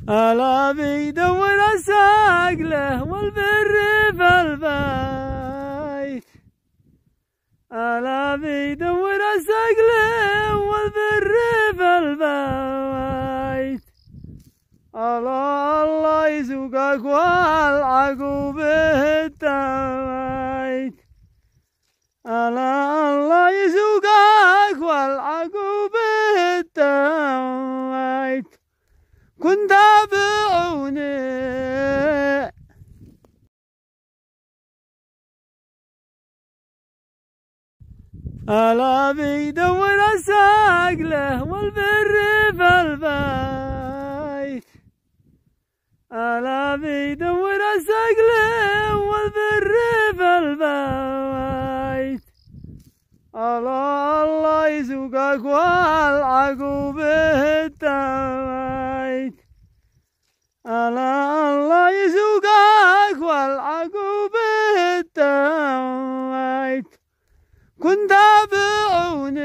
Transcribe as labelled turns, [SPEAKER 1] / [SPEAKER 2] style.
[SPEAKER 1] ألا بيدور الساقله والبر في البيت، ألا بيدور الساقله والبر في البيت. الله يسوقك والعقوب التويت، الله يسوقك والعقوب التويت. كن تابعوني ألا بيدور الساقله والبر في البيت، ألا بيدور الساقله والبر في البيت. الله يسوقك والعقوب التويت، الله يسوقك والعقوب التويت. كن تابعوني